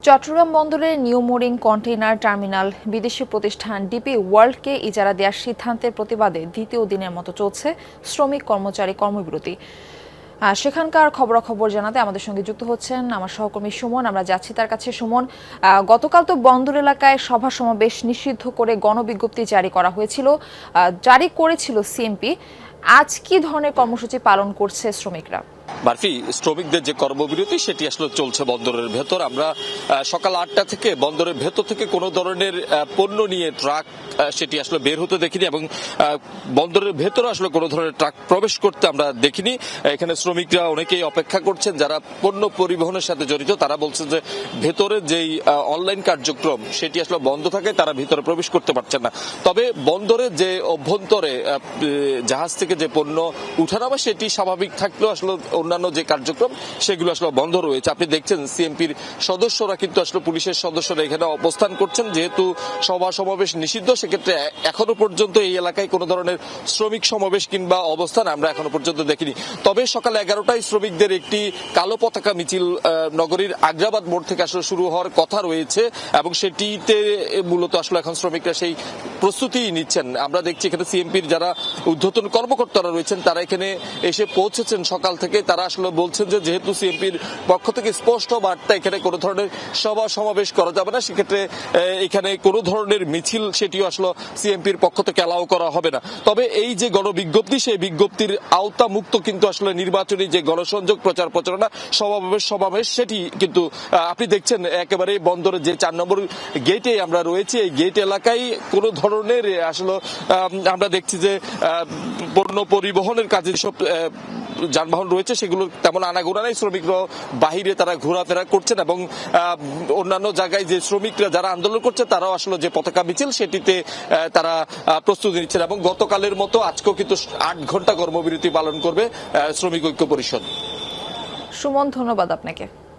চট্টগ্রাম বন্দরের new mooring container terminal বিদেশি প্রতিষ্ঠান ডিপি ওয়ার্ল্ডকে ইজারা দেওয়ার সিদ্ধান্তের প্রতিবাদে দ্বিতীয় দিনের মতো চলছে শ্রমিক কর্মচারী কর্মবিরতি। সেখানকার খবরাখবর জানাতে আমাদের সঙ্গে যুক্ত হচ্ছেন আমার সহকর্মী সুমন। আমরা যাচ্ছি তার কাছে। সুমন, গতকাল তো বন্দর এলাকায় সভা সমাবেশ নিষিদ্ধ করে গণবিজ্ঞপ্তি জারি করেছিল সিএমপি। আজ কি ধরনের কর্মসূচি পালন করছে শ্রমিকরা? বারফি, শ্রমিকদের যে কর্মবিরতি সেটি আসলে চলছে বন্দরের ভেতর। আমরা সকাল 8টা থেকে বন্দরের ভেতর থেকে কোনো ধরনের পণ্য নিয়ে ট্রাক সেটি আসলে বের হতে দেখিনি এবং বন্দরের ভেতরে আসলে কোনো ধরনের ট্রাক প্রবেশ করতে আমরা দেখিনি। এখানে শ্রমিকরা অনেকেই অপেক্ষা করছেন, যারা পণ্য পরিবহনের সাথে জড়িত তারা বলছেন যে ভেতরে যেই অনলাইন কার্যক্রম সেটি আসলে বন্ধ থাকে, তারা ভিতরে প্রবেশ করতে পারছেন না। তবে বন্দরে যে অভ্যন্তরে জাহাজ থেকে যে পণ্য উঠানামা সেটি স্বাভাবিক থাকলেও আসলে অন্যান্য যে কার্যক্রম সেগুলো আসলে বন্ধ রয়েছে। আপনি দেখছেন সিএমপির সদস্যরা কিন্তু আসলে পুলিশের সদস্যরা এখানে অবস্থান করছেন। যেহেতু সভা সমাবেশ নিষিদ্ধ, সেক্ষেত্রে এখনো পর্যন্ত এই এলাকায় কোনো ধরনের শ্রমিক সমাবেশ কিংবা অবস্থান আমরা এখনো পর্যন্ত দেখিনি। তবে সকাল 11টায় শ্রমিকদের একটি কালো পতাকা মিছিল নগরীর আগ্রাবাদ মোড় থেকে আসলে শুরু হওয়ার কথা রয়েছে এবং সেটিতে মূলত আসলে এখন শ্রমিকরা সেই প্রস্তুতি নিচ্ছেন। আমরা দেখছি এখানে সিএমপির যারা ঊর্ধ্বতন কর্মকর্তারা রয়েছেন তারা এখানে এসে পৌঁছেছেন সকাল থেকে। তারা আসলে বলছেন যে যেহেতু সিএমপির পক্ষ থেকে স্পষ্ট বার্তা এখানে কোনো ধরনের সভা সমাবেশ করা যাবে না, সেক্ষেত্রে এখানে কোনো ধরনের মিছিল সেটিও আসলে সিএমপির পক্ষ থেকে অ্যালাউ করা হবে না। তবে এই যে গণবিজ্ঞপ্তি, সেই বিজ্ঞপ্তির আওতা মুক্ত কিন্তু আসলে নির্বাচনী যে গণসংযোগ প্রচার প্রচারণা সমাবেশ সেটি কিন্তু আপনি দেখছেন একেবারে বন্দরের যে 4 নম্বর গেটে আমরা রয়েছি, এই গেট এলাকায় কোনো ধরনের আসলে আমরা দেখছি যে পণ্য পরিবহনের কাজে সব যানবাহন রয়েছে সেগুলো তেমন আনাগোনা নেই। শ্রমিকরা বাহিরে তারা ঘোরাফেরা করছেন এবং অন্যান্য জায়গায় যে শ্রমিকরা যারা আন্দোলন করছে তারাও আসলে যে পতাকা মিছিল সেটিতে তারা প্রস্তুতি নিচ্ছেন এবং গতকালের মতো আজকেও কিন্তু 8 ঘন্টা কর্মবিরতি পালন করবে শ্রমিক ঐক্য পরিষদ। সুমন, ধন্যবাদ আপনাকে।